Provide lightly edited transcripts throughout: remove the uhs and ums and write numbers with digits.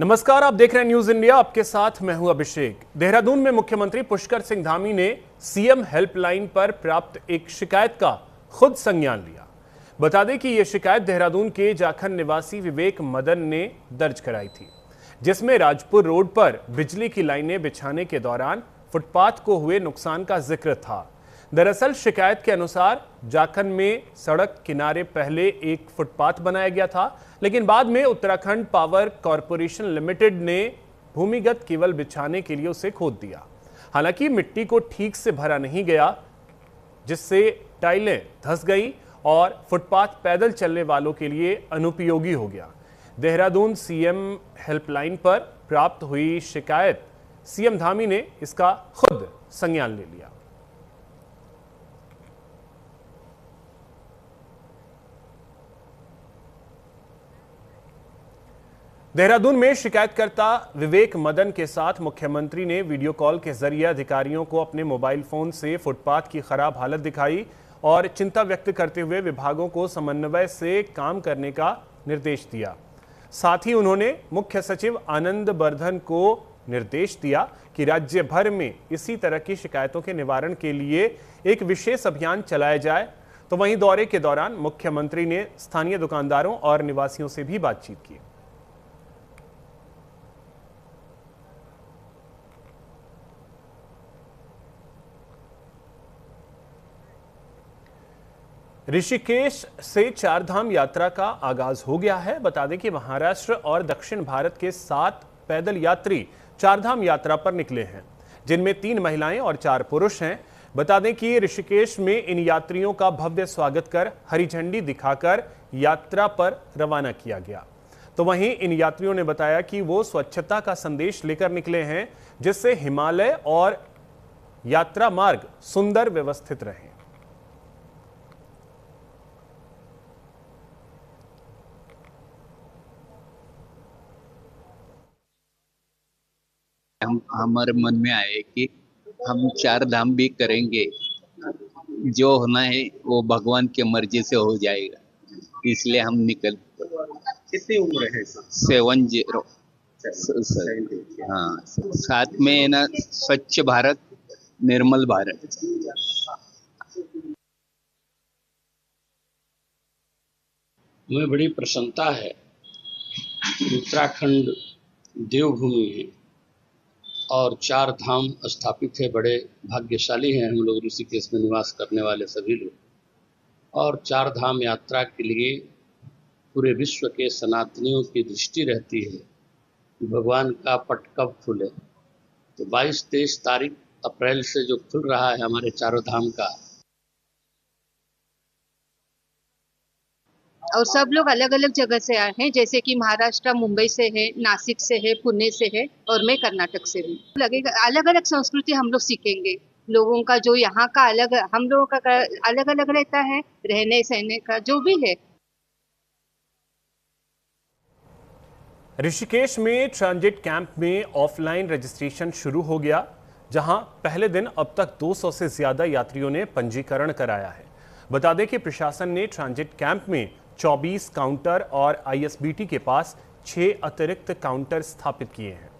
नमस्कार, आप देख रहे हैं न्यूज इंडिया। आपके साथ मैं हूं अभिषेक। देहरादून में मुख्यमंत्री पुष्कर सिंह धामी ने सीएम हेल्पलाइन पर प्राप्त एक शिकायत का खुद संज्ञान लिया। बता दें कि यह शिकायत देहरादून के जाखन निवासी विवेक मदन ने दर्ज कराई थी, जिसमें राजपुर रोड पर बिजली की लाइनें बिछाने के दौरान फुटपाथ को हुए नुकसान का जिक्र था। दरअसल शिकायत के अनुसार जाखन में सड़क किनारे पहले एक फुटपाथ बनाया गया था, लेकिन बाद में उत्तराखंड पावर कॉरपोरेशन लिमिटेड ने भूमिगत केबल बिछाने के लिए उसे खोद दिया। हालांकि मिट्टी को ठीक से भरा नहीं गया, जिससे टाइलें धंस गई और फुटपाथ पैदल चलने वालों के लिए अनुपयोगी हो गया। देहरादून सीएम हेल्पलाइन पर प्राप्त हुई शिकायत सीएम धामी ने इसका खुद संज्ञान ले लिया। देहरादून में शिकायतकर्ता विवेक मदन के साथ मुख्यमंत्री ने वीडियो कॉल के जरिए अधिकारियों को अपने मोबाइल फोन से फुटपाथ की खराब हालत दिखाई और चिंता व्यक्त करते हुए विभागों को समन्वय से काम करने का निर्देश दिया। साथ ही उन्होंने मुख्य सचिव आनंद बर्धन को निर्देश दिया कि राज्य भर में इसी तरह की शिकायतों के निवारण के लिए एक विशेष अभियान चलाया जाए। तो वहीं दौरे के दौरान मुख्यमंत्री ने स्थानीय दुकानदारों और निवासियों से भी बातचीत की। ऋषिकेश से चारधाम यात्रा का आगाज हो गया है। बता दें कि महाराष्ट्र और दक्षिण भारत के 7 पैदल यात्री चारधाम यात्रा पर निकले हैं, जिनमें 3 महिलाएं और 4 पुरुष हैं। बता दें कि ऋषिकेश में इन यात्रियों का भव्य स्वागत कर हरी झंडी दिखाकर यात्रा पर रवाना किया गया। तो वहीं इन यात्रियों ने बताया कि वो स्वच्छता का संदेश लेकर निकले हैं, जिससे हिमालय और यात्रा मार्ग सुंदर व्यवस्थित रहे। हमारे मन में आए कि हम 4 धाम भी करेंगे, जो होना है वो भगवान की मर्जी से हो जाएगा, इसलिए हम निकल। कितनी उम्र है? 70। हाँ, साथ में ना स्वच्छ भारत, निर्मल भारत। मुझे बड़ी प्रसन्नता है। उत्तराखंड देवभूमि है और 4 धाम स्थापित है। बड़े भाग्यशाली हैं हम लोग ऋषिकेश में निवास करने वाले सभी लोग। और 4 धाम यात्रा के लिए पूरे विश्व के सनातनियों की दृष्टि रहती है कि भगवान का पट कब खुले। तो 22-23 तारीख अप्रैल से जो खुल रहा है हमारे 4 धाम का, और सब लोग अलग अलग जगह से आए हैं, जैसे कि महाराष्ट्र मुंबई से है, नासिक से है, पुणे से है और मैं कर्नाटक से हूँ। लगेगा अलग अलग संस्कृति हम लोग सीखेंगे। लोगों का जो यहाँ का अलग, हम लोगों का अलग अलग रहता है, रहने सहने का जो भी है। ऋषिकेश में ट्रांजिट कैंप में ऑफलाइन रजिस्ट्रेशन शुरू हो गया, जहां पहले दिन अब तक 200 से ज्यादा यात्रियों ने पंजीकरण कराया है। बता दें कि प्रशासन ने ट्रांजिट कैंप में 24 काउंटर और आईएसबीटी के पास 6 अतिरिक्त काउंटर स्थापित किए हैं।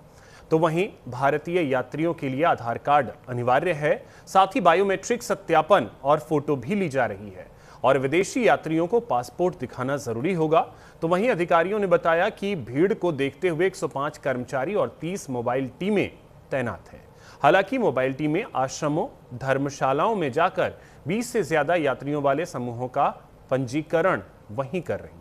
तो वहीं भारतीय यात्रियों के लिए आधार कार्ड अनिवार्य है, साथ ही बायोमेट्रिक सत्यापन और फोटो भी ली जा रही है और विदेशी यात्रियों को पासपोर्ट दिखाना जरूरी होगा। तो वहीं अधिकारियों ने बताया कि भीड़ को देखते हुए 105 कर्मचारी और 30 मोबाइल टीमें तैनात हैं। हालांकि मोबाइल टीमें आश्रमों, धर्मशालाओं में जाकर 20 से ज्यादा यात्रियों वाले समूहों का पंजीकरण वहीं कर रही हैं।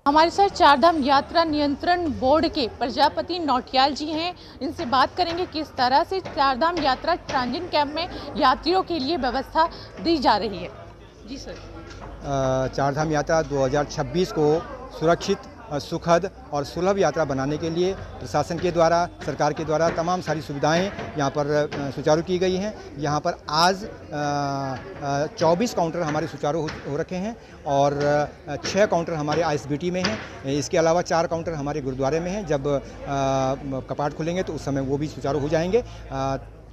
हमारे साथ चारधाम यात्रा नियंत्रण बोर्ड के प्रजापति नौटियाल जी हैं। इनसे बात करेंगे किस तरह से चारधाम यात्रा ट्रांजिट कैंप में यात्रियों के लिए व्यवस्था दी जा रही है। जी सर। चारधाम यात्रा 2026 को सुरक्षित, सुखद और सुलभ यात्रा बनाने के लिए प्रशासन के द्वारा, सरकार के द्वारा तमाम सारी सुविधाएं यहाँ पर सुचारू की गई हैं। यहाँ पर आज 24 काउंटर हमारे सुचारू हो रखे हैं और 6 काउंटर हमारे आईएसबीटी में हैं। इसके अलावा 4 काउंटर हमारे गुरुद्वारे में हैं। जब कपाट खुलेंगे तो उस समय वो भी सुचारू हो जाएंगे।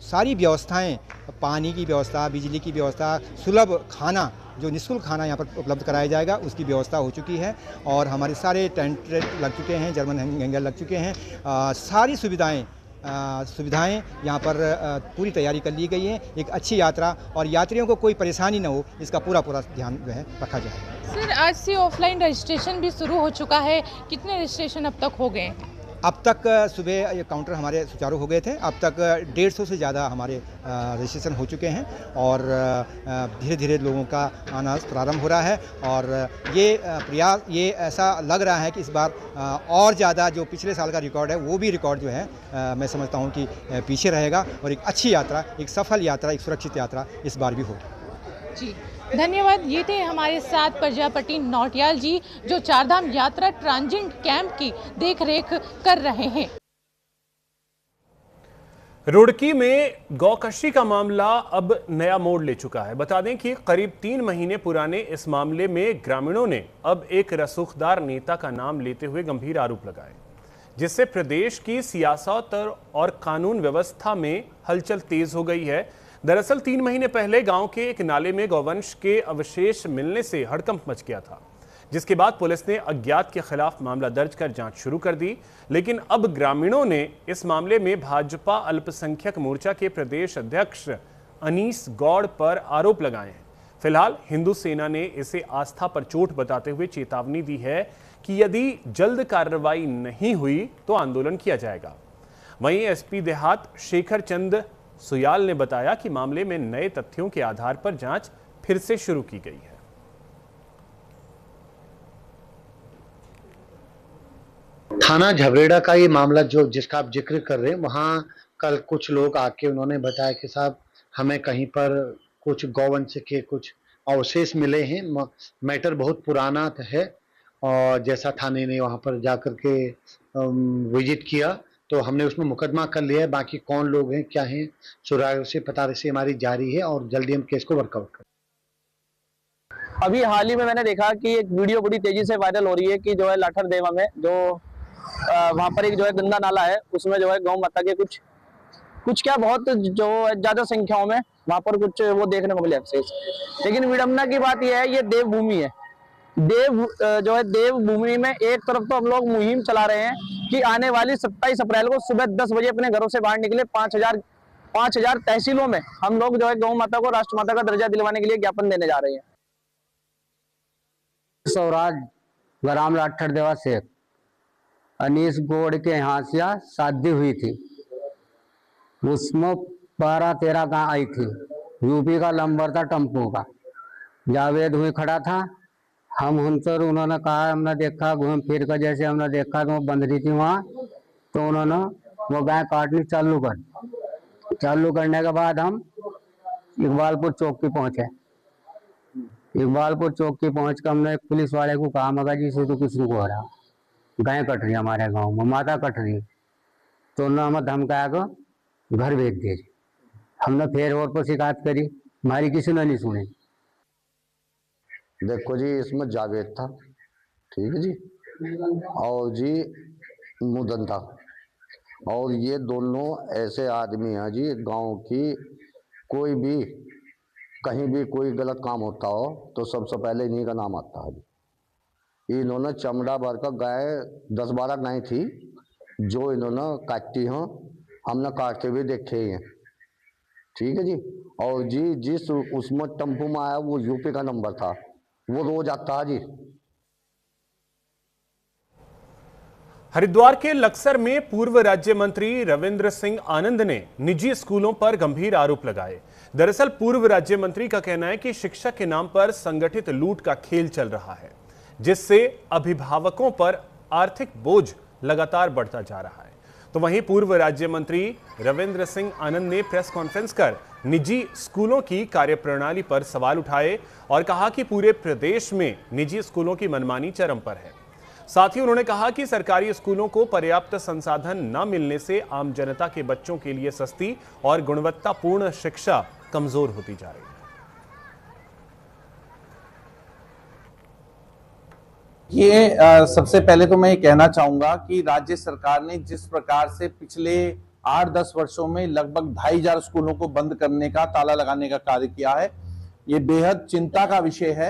सारी व्यवस्थाएं, पानी की व्यवस्था, बिजली की व्यवस्था, सुलभ खाना जो निःशुल्क खाना यहाँ पर उपलब्ध कराया जाएगा उसकी व्यवस्था हो चुकी है और हमारे सारे टेंट लग चुके हैं, जर्मन हैंगर लग चुके हैं। सारी सुविधाएं यहाँ पर पूरी तैयारी कर ली गई है। एक अच्छी यात्रा और यात्रियों को कोई परेशानी न हो, इसका पूरा ध्यान जो है रखा जाएगा। सर, आज से ऑफलाइन रजिस्ट्रेशन भी शुरू हो चुका है, कितने रजिस्ट्रेशन अब तक हो गए? अब तक सुबह ये काउंटर हमारे सुचारू हो गए थे। अब तक 150 से ज़्यादा हमारे रजिस्ट्रेशन हो चुके हैं और धीरे धीरे लोगों का आना प्रारंभ हो रहा है और ये ऐसा लग रहा है कि इस बार और ज़्यादा जो पिछले साल का रिकॉर्ड है वो भी रिकॉर्ड जो है मैं समझता हूँ कि पीछे रहेगा और एक अच्छी यात्रा, एक सफल यात्रा, एक सुरक्षित यात्रा इस बार भी होगी। जी धन्यवाद। ये थे हमारे साथ प्रजापति नौटियाल जी जो चारधाम यात्रा ट्रांजिट कैंप की देखरेख कर रहे हैं। रुड़की में गौकशी का मामला अब नया मोड़ ले चुका है। बता दें कि करीब 3 महीने पुराने इस मामले में ग्रामीणों ने अब एक रसूखदार नेता का नाम लेते हुए गंभीर आरोप लगाए, जिससे प्रदेश की सियासत और कानून व्यवस्था में हलचल तेज हो गई है। दरअसल 3 महीने पहले गांव के एक नाले में गौवंश के अवशेष मिलने से हड़कंप मच गया था, जिसके बाद पुलिस ने अज्ञात के खिलाफ मामला दर्ज कर जांच शुरू कर दी। लेकिन अब ग्रामीणों ने इस मामले में भाजपा अल्पसंख्यक मोर्चा के प्रदेश अध्यक्ष अनीस गौड़ पर आरोप लगाए हैं। फिलहाल हिंदू सेना ने इसे आस्था पर चोट बताते हुए चेतावनी दी है कि यदि जल्द कार्रवाई नहीं हुई तो आंदोलन किया जाएगा। वहीं एसपी देहात शेखर चंद सुयाल ने बताया कि मामले में नए तथ्यों के आधार पर जांच फिर से शुरू की गई है। थाना झबरेड़ा का ये मामला जो जिसका आप जिक्र कर रहे हैं, वहां कल कुछ लोग आके उन्होंने बताया कि साहब हमें कहीं पर कुछ गौवंश के कुछ अवशेष मिले हैं। मैटर बहुत पुराना है और जैसा थाने ने वहां पर जाकर के विजिट किया तो हमने उसमें मुकदमा कर लिया है। बाकी कौन लोग हैं, क्या हैं, सुराग से पता से हमारी जारी है और जल्दी हम केस को वर्कआउट करें। अभी हाल ही में मैंने देखा कि एक वीडियो बड़ी तेजी से वायरल हो रही है कि जो है लाठर देवा में जो वहां पर एक जो है गंदा नाला है, उसमें जो है गौ माता के कुछ क्या बहुत जो ज्यादा संख्याओं में वहां पर कुछ वो देखने को मिले अवशेष। लेकिन विडंबना की बात यह है, ये देवभूमि है। जो है देवभूमि में एक तरफ तो हम लोग मुहिम चला रहे हैं कि आने वाली 27 अप्रैल को सुबह 10 बजे अपने घरों से बाहर निकले 5000 तहसीलों में हम लोग जो है गौ माता को राष्ट्रमाता का दर्जा दिलवाने के लिए ज्ञापन देने जा रहे हैं। स्वराज ग्राम लाठर देवा से अनीस गौड़ के यहाँ से शादी हुई थी, उसमें 12-13 गाँव आई थी। यूपी का नंबर था टेम्पो का। जावेद हुई खड़ा था, हम उनसे उन्होंने कहा, हमने देखा घूम फिर कर, जैसे हमने देखा तो वो बंद रही थी वहाँ, तो उन्होंने वो गाय काटनी चालू करने के बाद हम इकबालपुर चौकी पहुंचे। इकबालपुर चौकी पहुंच कर हमने पुलिस वाले को कहा, मगर जी से तो कुछ नहीं हो रहा, गाय कट रही हमारे गाँव में, माता कट रही। तो उन्होंने हमें धमकाया को घर भेज दिए। हमने फिर और पर शिकायत करी, हमारी किसी ने नहीं सुनी। देखो जी, इसमें जावेद था, ठीक है जी, और जी मुदन था, और ये दोनों ऐसे आदमी हैं जी, गांव की कोई भी कहीं भी कोई गलत काम होता हो तो सबसे पहले इन्हीं का नाम आता है जी। इन्होंने चमड़ा भर का गाय 10-12 गाय थी जो इन्होंने काटती हैं, हमने काटते हुए देखे हैं, ठीक है जी। और जी जिस उसमें टेम्पो में आया वो यूपी का नंबर था, वो रोज आता है जी। हरिद्वार के लक्सर में पूर्व राज्य मंत्री रविंद्र सिंह आनंद ने निजी स्कूलों पर गंभीर आरोप लगाए। दरअसल पूर्व राज्य मंत्री का कहना है कि शिक्षा के नाम पर संगठित लूट का खेल चल रहा है, जिससे अभिभावकों पर आर्थिक बोझ लगातार बढ़ता जा रहा है। तो वहीं पूर्व राज्य मंत्री रविंद्र सिंह आनंद ने प्रेस कॉन्फ्रेंस कर निजी स्कूलों की कार्यप्रणाली पर सवाल उठाए और कहा कि पूरे प्रदेश में निजी स्कूलों की मनमानी चरम पर है। साथ ही उन्होंने कहा कि सरकारी स्कूलों को पर्याप्त संसाधन न मिलने से आम जनता के बच्चों के लिए सस्ती और गुणवत्तापूर्ण शिक्षा कमजोर होती जा रही है। ये सबसे पहले तो मैं ये कहना चाहूंगा कि राज्य सरकार ने जिस प्रकार से पिछले 8-10 वर्षों में लगभग 2500 स्कूलों को बंद करने का, ताला लगाने का कार्य किया है, ये बेहद चिंता का विषय है।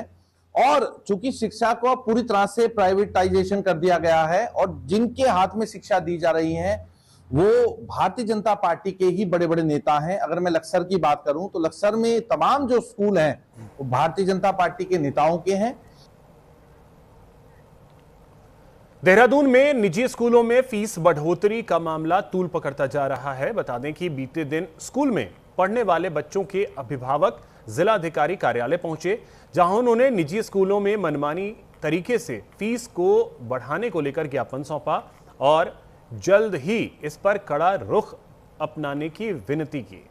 और चूंकि शिक्षा को पूरी तरह से प्राइवेटाइजेशन कर दिया गया है और जिनके हाथ में शिक्षा दी जा रही है वो भारतीय जनता पार्टी के ही बड़े बड़े नेता हैं। अगर मैं लक्सर की बात करूं तो लक्सर में तमाम जो स्कूल हैं वो भारतीय जनता पार्टी के नेताओं के हैं। देहरादून में निजी स्कूलों में फीस बढ़ोतरी का मामला तूल पकड़ता जा रहा है। बता दें कि बीते दिन स्कूल में पढ़ने वाले बच्चों के अभिभावक जिलाधिकारी कार्यालय पहुंचे, जहां उन्होंने निजी स्कूलों में मनमानी तरीके से फीस को बढ़ाने को लेकर ज्ञापन सौंपा और जल्द ही इस पर कड़ा रुख अपनाने की विनती की।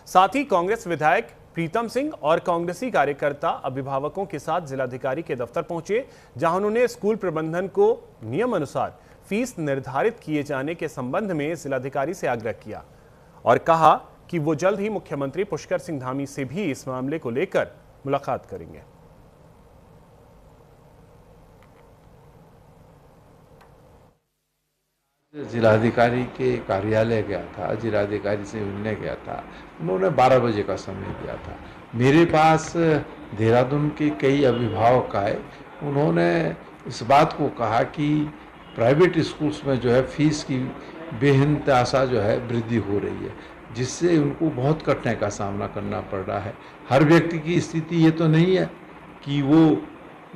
साथ ही कांग्रेस विधायक प्रीतम सिंह और कांग्रेसी कार्यकर्ता अभिभावकों के साथ जिलाधिकारी के दफ्तर पहुंचे, जहां उन्होंने स्कूल प्रबंधन को नियम अनुसार फीस निर्धारित किए जाने के संबंध में जिलाधिकारी से आग्रह किया और कहा कि वो जल्द ही मुख्यमंत्री पुष्कर सिंह धामी से भी इस मामले को लेकर मुलाकात करेंगे। जिलाधिकारी के कार्यालय गया था, जिलाधिकारी से मिलने गया था। उन्होंने 12 बजे का समय दिया था। मेरे पास देहरादून के कई अभिभावक आए। उन्होंने इस बात को कहा कि प्राइवेट स्कूल्स में जो है फीस की बेइंतहा जो है वृद्धि हो रही है, जिससे उनको बहुत कठिनाई का सामना करना पड़ रहा है। हर व्यक्ति की स्थिति ये तो नहीं है कि वो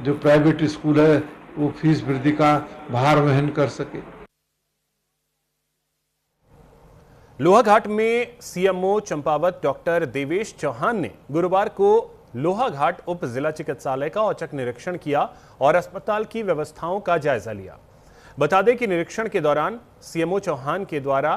जो प्राइवेट स्कूल है वो फीस वृद्धि का भार वहन कर सके। लोहाघाट में सीएमओ चंपावत डॉक्टर देवेश चौहान ने गुरुवार को लोहाघाट उप जिला चिकित्सालय का औचक निरीक्षण किया और अस्पताल की व्यवस्थाओं का जायजा लिया। बता दें कि निरीक्षण के दौरान सीएमओ चौहान के द्वारा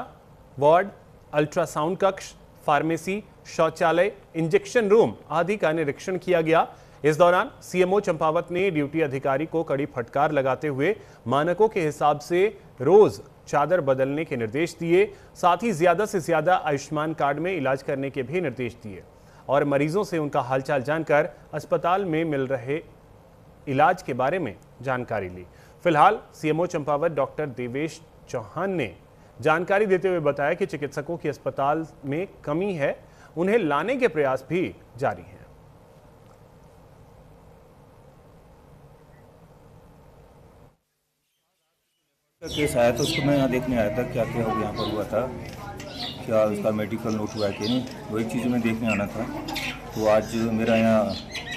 वार्ड, अल्ट्रासाउंड कक्ष, फार्मेसी, शौचालय, इंजेक्शन रूम आदि का निरीक्षण किया गया। इस दौरान सीएमओ चंपावत ने ड्यूटी अधिकारी को कड़ी फटकार लगाते हुए मानकों के हिसाब से रोज चादर बदलने के निर्देश दिए। साथ ही ज्यादा से ज्यादा आयुष्मान कार्ड में इलाज करने के भी निर्देश दिए और मरीजों से उनका हालचाल जानकर अस्पताल में मिल रहे इलाज के बारे में जानकारी ली। फिलहाल सीएमओ चंपावत डॉक्टर देवेश चौहान ने जानकारी देते हुए बताया कि चिकित्सकों की अस्पताल में कमी है, उन्हें लाने के प्रयास भी जारी हैं। केस आया था, उसको मैं यहाँ देखने आया था क्या क्या यहाँ पर हुआ था, क्या उसका मेडिकल नोट हुआ है कि नहीं, वही चीज़ मैं देखने आना था। तो आज मेरा यहाँ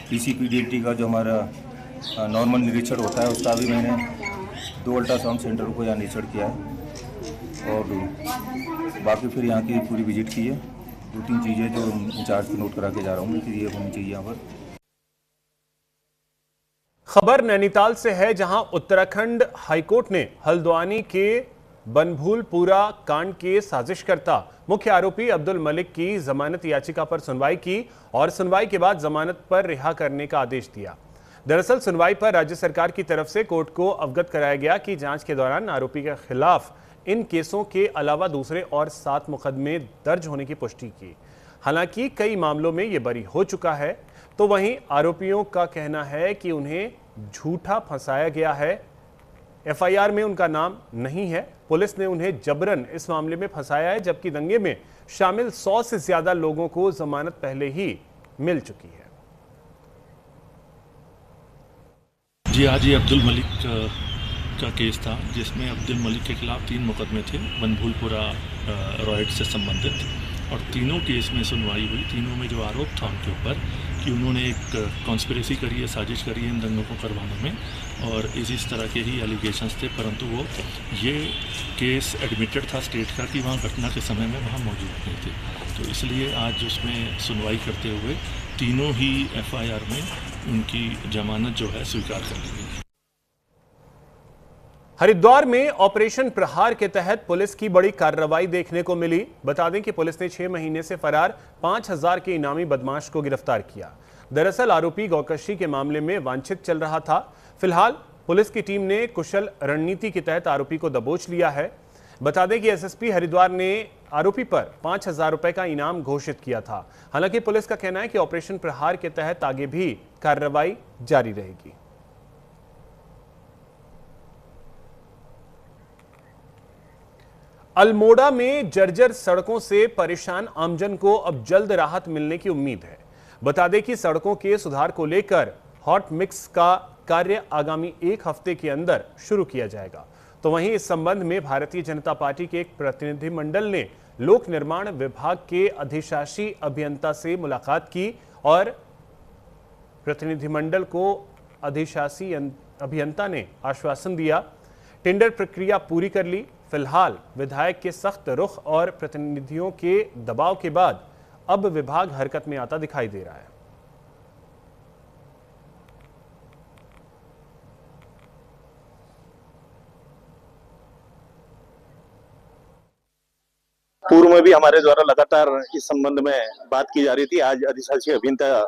पीसीपीडीएलटी का जो हमारा नॉर्मल निरीक्षण होता है उसका भी मैंने 2 अल्ट्रासाउंड सेंटरों को यहाँ निरीक्षण किया है और बाकी फिर यहाँ की पूरी विजिट की है। 2-3 चीज़ें जो इंचार्ज को नोट करा के जा रहा हूँ कि ये होनी चाहिए यहाँ पर। खबर नैनीताल से है, जहां उत्तराखंड हाईकोर्ट ने हल्द्वानी के बनभूलपुरा कांड के साजिशकर्ता मुख्य आरोपी अब्दुल मलिक की जमानत याचिका पर सुनवाई की और सुनवाई के बाद जमानत पर रिहा करने का आदेश दिया। दरअसल सुनवाई पर राज्य सरकार की तरफ से कोर्ट को अवगत कराया गया कि जांच के दौरान आरोपी के खिलाफ इन केसों के अलावा दूसरे और 7 मुकदमे दर्ज होने की पुष्टि की। हालांकि कई मामलों में ये बरी हो चुका है, तो वहीं आरोपियों का कहना है कि उन्हें झूठा फंसाया गया है। एफआईआर में उनका नाम नहीं है। पुलिस ने उन्हें जबरन इस मामले में फंसाया है, जबकि दंगे में शामिल 100 से ज्यादा लोगों को जमानत पहले ही मिल चुकी है। जी आज ये अब्दुल मलिक का केस था, जिसमें अब्दुल मलिक के खिलाफ 3 मुकदमे थे बनभूलपुरा रॉयड से संबंधित, और तीनों केस में सुनवाई हुई। तीनों में जो आरोप था उनके ऊपर कि उन्होंने एक कॉन्स्पिरेसी करी है, साजिश करी है इन दंगों को करवाने में, और इस तरह के ही एलिगेशंस थे। परंतु वो ये केस एडमिटेड था स्टेट का कि वहाँ घटना के समय में वहाँ मौजूद नहीं थे, तो इसलिए आज उसमें सुनवाई करते हुए तीनों ही एफआईआर में उनकी जमानत जो है स्वीकार कर ली गई। हरिद्वार में ऑपरेशन प्रहार के तहत पुलिस की बड़ी कार्रवाई देखने को मिली। बता दें कि पुलिस ने 6 महीने से फरार 5000 के इनामी बदमाश को गिरफ्तार किया। दरअसल आरोपी गौकशी के मामले में वांछित चल रहा था। फिलहाल पुलिस की टीम ने कुशल रणनीति के तहत आरोपी को दबोच लिया है। बता दें कि एसएसपी हरिद्वार ने आरोपी पर 5000 रुपए का इनाम घोषित किया था। हालांकि पुलिस का कहना है कि ऑपरेशन प्रहार के तहत आगे भी कार्रवाई जारी रहेगी। अल्मोड़ा में जर्जर सड़कों से परेशान आमजन को अब जल्द राहत मिलने की उम्मीद है। बता दें कि सड़कों के सुधार को लेकर हॉट मिक्स का कार्य आगामी 1 हफ्ते के अंदर शुरू किया जाएगा। तो वहीं इस संबंध में भारतीय जनता पार्टी के एक प्रतिनिधिमंडल ने लोक निर्माण विभाग के अधिशासी अभियंता से मुलाकात की और प्रतिनिधिमंडल को अधिशासी अभियंता ने आश्वासन दिया, टेंडर प्रक्रिया पूरी कर ली। फिलहाल विधायक के सख्त रुख और प्रतिनिधियों के दबाव के बाद अब विभाग हरकत में आता दिखाई दे रहा है। पूर्व में भी हमारे द्वारा लगातार इस संबंध में बात की जा रही थी। आज अधिशासी अभियंता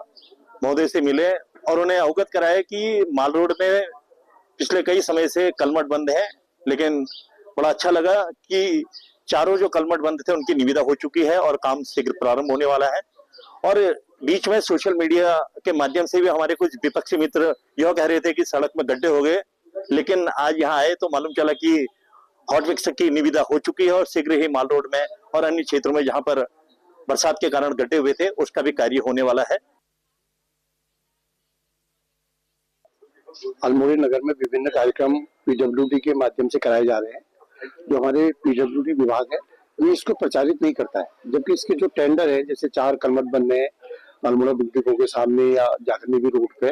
महोदय से मिले और उन्हें अवगत कराया कि माल रोड में पिछले कई समय से कलमट बंद है, लेकिन बड़ा अच्छा लगा कि चारों जो कलमट बंद थे उनकी निविदा हो चुकी है और काम शीघ्र प्रारंभ होने वाला है। और बीच में सोशल मीडिया के माध्यम से भी हमारे कुछ विपक्षी मित्र यह कह रहे थे कि सड़क में गड्ढे हो गए, लेकिन आज यहाँ आए तो मालूम चला कि हॉट मिक्स की निविदा हो चुकी है और शीघ्र ही माल रोड में और अन्य क्षेत्रों में जहां पर बरसात के कारण गड्ढे हुए थे उसका भी कार्य होने वाला है। अल्मोड़ी नगर में विभिन्न कार्यक्रम पीडब्ल्यूडी के माध्यम से कराए जा रहे हैं। जो हमारे पीडब्ल्यूडी विभाग है ये इसको प्रचारित नहीं करता है, जबकि इसके जो टेंडर है, जैसे 4 कलमट बनने हैं अल्मोड़ा बिजली डिपो के सामने या जाखंडी रोड पे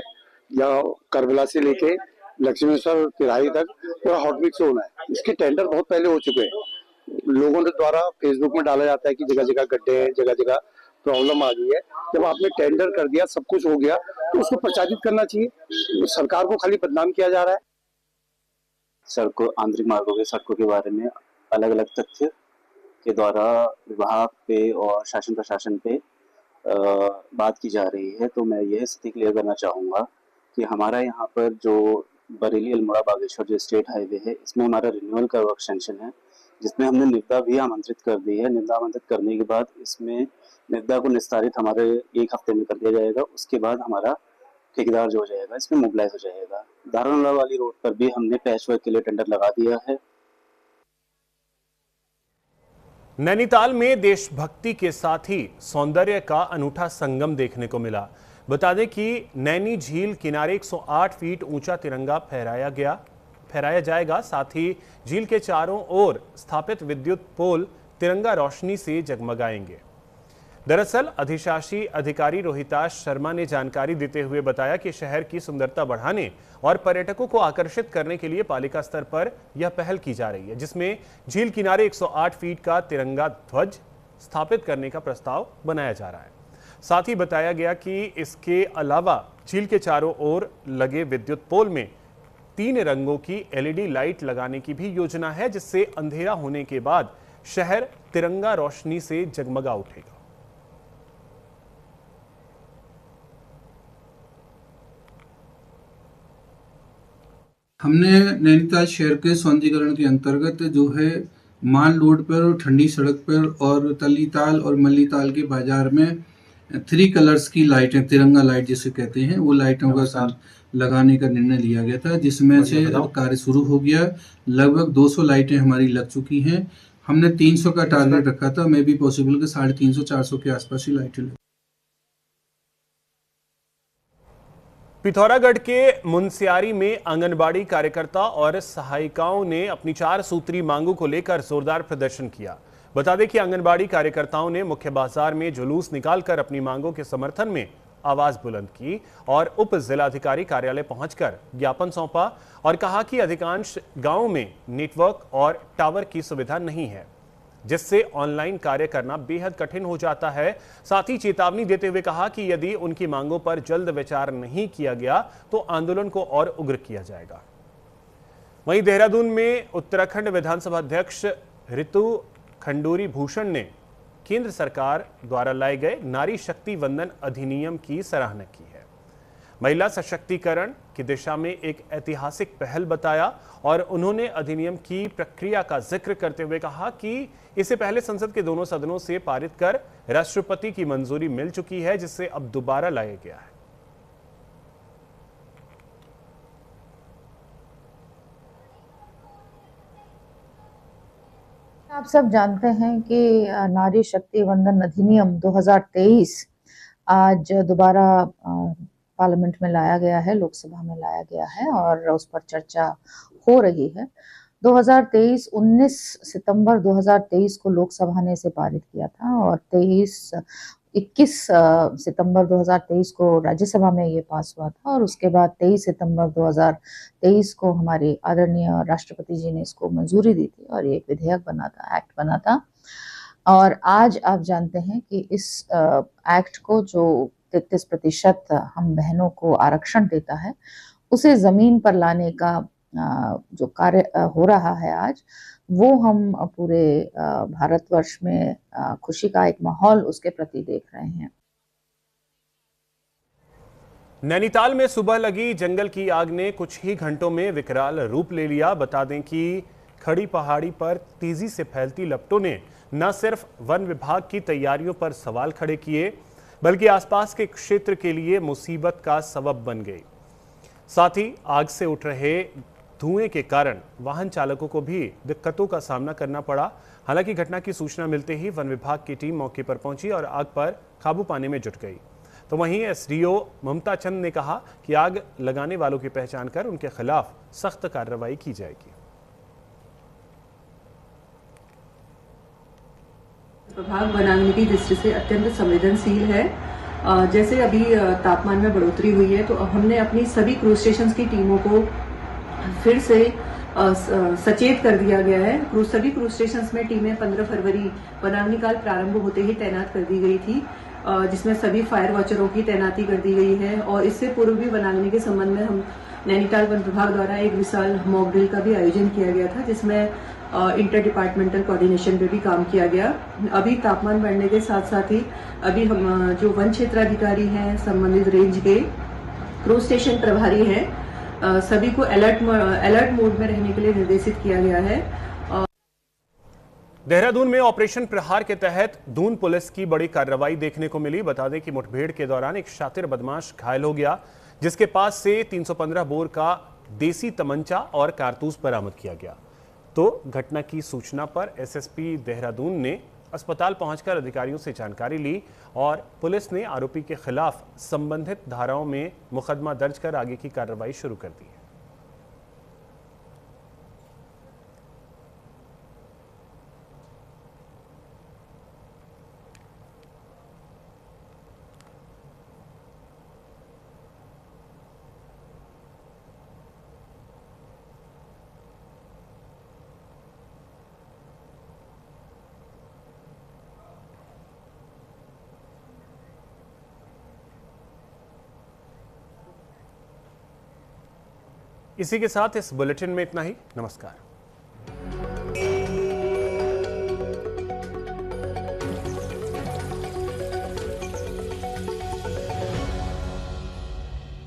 या करबला से लेके लक्ष्मीश्वर तिराही तक पूरा हॉट मिक्स होना है। इसके टेंडर बहुत पहले हो चुके हैं। लोगों के द्वारा फेसबुक में डाला जाता है कि जगह जगह गड्ढे हैं, जगह जगह प्रॉब्लम आ गई है। जब आपने टेंडर कर दिया, सब कुछ हो गया, तो उसको प्रचारित करना चाहिए। सरकार को खाली बदनाम किया जा रहा है। सड़कों, आंतरिक मार्गों के सड़कों के बारे में अलग अलग तथ्य के द्वारा विभाग पे और शासन प्रशासन पे बात की जा रही है। तो मैं यह स्थिति क्लियर करना चाहूँगा कि हमारा यहाँ पर जो बरेली अल्मोड़ा बागेश्वर जो स्टेट हाईवे है, इसमें हमारा रिन्यूअल का वर्क सेंक्शन है, जिसमें हमने निविदा भी आमंत्रित कर दी है। निविदा आमंत्रित करने के बाद इसमें निविदा को निस्तारित हमारे 1 हफ्ते में कर दिया जाएगा। उसके बाद हमारा ठेकेदार जो हो जाएगा इसमें मोबिलाइज हो जाएगा। दारुनाला वाली रोड पर भी हमने पैच वर्क के लिए टेंडर लगा दिया है। नैनीताल में देशभक्ति के साथ ही सौंदर्य का अनूठा संगम देखने को मिला। बता दें कि नैनी झील किनारे 108 फीट ऊंचा तिरंगा फहराया जाएगा। साथ ही झील के चारों ओर स्थापित विद्युत पोल तिरंगा रोशनी से जगमगाएंगे। दरअसल अधिशासी अधिकारी रोहिताश शर्मा ने जानकारी देते हुए बताया कि शहर की सुंदरता बढ़ाने और पर्यटकों को आकर्षित करने के लिए पालिका स्तर पर यह पहल की जा रही है, जिसमें झील किनारे 108 फीट का तिरंगा ध्वज स्थापित करने का प्रस्ताव बनाया जा रहा है। साथ ही बताया गया कि इसके अलावा झील के चारों ओर लगे विद्युत पोल में 3 रंगों की LED लाइट लगाने की भी योजना है, जिससे अंधेरा होने के बाद शहर तिरंगा रोशनी से जगमगा उठेगा। हमने नैनीताल शहर के सौंदर्यीकरण के अंतर्गत जो है माल रोड पर और ठंडी सड़क पर और तलीताल और मल्लीताल के बाजार में 3 कलर्स की लाइटें, तिरंगा लाइट जिसे कहते हैं, वो लाइटों का लगाने का निर्णय लिया गया था, जिसमें से कार्य शुरू हो गया। लगभग 200 लाइटें हमारी लग चुकी हैं। हमने 300 का टारगेट रखा था, मे भी पॉसिबल कि 350-400 के आसपास ही लाइटें लगी। पिथौरागढ़ के मुनस्यारी में आंगनबाड़ी कार्यकर्ता और सहायिकाओं ने अपनी 4 सूत्री मांगों को लेकर जोरदार प्रदर्शन किया। बता दें कि आंगनबाड़ी कार्यकर्ताओं ने मुख्य बाजार में जुलूस निकालकर अपनी मांगों के समर्थन में आवाज बुलंद की और उप जिलाधिकारी कार्यालय पहुंचकर ज्ञापन सौंपा और कहा कि अधिकांश गांवों में नेटवर्क और टावर की सुविधा नहीं है, जिससे ऑनलाइन कार्य करना बेहद कठिन हो जाता है। साथ ही चेतावनी देते हुए कहा कि यदि उनकी मांगों पर जल्द विचार नहीं किया गया तो आंदोलन को और उग्र किया जाएगा। वहीं देहरादून में उत्तराखंड विधानसभा अध्यक्ष ऋतु खंडूरी भूषण ने केंद्र सरकार द्वारा लाए गए नारी शक्ति वंदन अधिनियम की सराहना की है। महिला सशक्तिकरण की दिशा में एक ऐतिहासिक पहल बताया और उन्होंने अधिनियम की प्रक्रिया का जिक्र करते हुए कहा कि इसे पहले संसद के दोनों सदनों से पारित कर राष्ट्रपति की मंजूरी मिल चुकी है, जिससे अब दोबारा लाया गया है। आप सब जानते हैं कि नारी शक्ति वंदन अधिनियम 2023 आज दोबारा पार्लियामेंट में लाया गया है, लोकसभा में लाया गया है और उस पर चर्चा हो रही है। 19 सितंबर 2023 को लोकसभा ने इसे पारित किया था और 21 सितंबर 2023 को राज्यसभा में ये पास हुआ था और उसके बाद 23 सितंबर 2023 को हमारे आदरणीय राष्ट्रपति जी ने इसको मंजूरी दी थी और ये एक विधेयक बना था, एक्ट बना था। और आज आप जानते हैं कि इस एक्ट को जो 33% हम बहनों को आरक्षण देता है, उसे जमीन पर लाने का जो कार्य हो रहा है आज, वो हम पूरे भारतवर्ष में खुशी का एक माहौल उसके प्रति देख रहे हैं। नैनीताल में सुबह लगी जंगल की आग ने कुछ ही घंटों में विकराल रूप ले लिया। बता दें कि खड़ी पहाड़ी पर तेजी से फैलती लपटों ने न सिर्फ वन विभाग की तैयारियों पर सवाल खड़े किए, बल्कि आसपास के क्षेत्र के लिए मुसीबत का सबब बन गई। साथ ही आग से उठ रहे धुएं के कारण वाहन चालकों को भी दिक्कतों का सामना करना पड़ा। हालांकि घटना की सूचना मिलते ही वन विभाग की टीम मौके पर पहुंची और आग पर काबू पाने में जुट गई। तो वहीं एसडीओ ममता चंद ने कहा कि आग लगाने वालों की पहचान कर उनके खिलाफ सख्त कार्रवाई की जाएगी। प्रभाग वनाग्नि की दृष्टि से अत्यंत संवेदनशील है। जैसे अभी तापमान में बढ़ोतरी हुई है, तो हमने अपनी सभी क्रूज स्टेशन की टीमों को फिर से सचेत कर दिया गया है। सभी क्रूज स्टेशन में टीमें 15 फरवरी वनाग्नि काल प्रारंभ होते ही तैनात कर दी गई थी, जिसमें सभी फायर वॉचरों की तैनाती कर दी गई है। और इससे पूर्व भी वनाग्नि के संबंध में हम नैनीताल वन विभाग द्वारा एक विशाल मॉक ड्रिल का भी आयोजन किया गया था, जिसमें इंटर डिपार्टमेंटल कोऑर्डिनेशन पे भी काम किया गया। अभी तापमान बढ़ने के साथ साथ ही अभी हम जो वन क्षेत्राधिकारी हैं, संबंधित रेंज के क्रूज स्टेशन प्रभारी हैं, सभी को अलर्ट मोड में रहने के लिए निर्देशित किया गया है। देहरादून में ऑपरेशन प्रहार के तहत दून पुलिस की बड़ी कार्रवाई देखने को मिली। बता दें कि मुठभेड़ के दौरान एक शातिर बदमाश घायल हो गया, जिसके पास से 315 बोर का देसी तमंचा और कारतूस बरामद किया गया। तो घटना की सूचना पर एसएसपी देहरादून ने अस्पताल पहुंचकर अधिकारियों से जानकारी ली और पुलिस ने आरोपी के खिलाफ संबंधित धाराओं में मुकदमा दर्ज कर आगे की कार्रवाई शुरू कर दी है। इसी के साथ इस बुलेटिन में इतना ही। नमस्कार।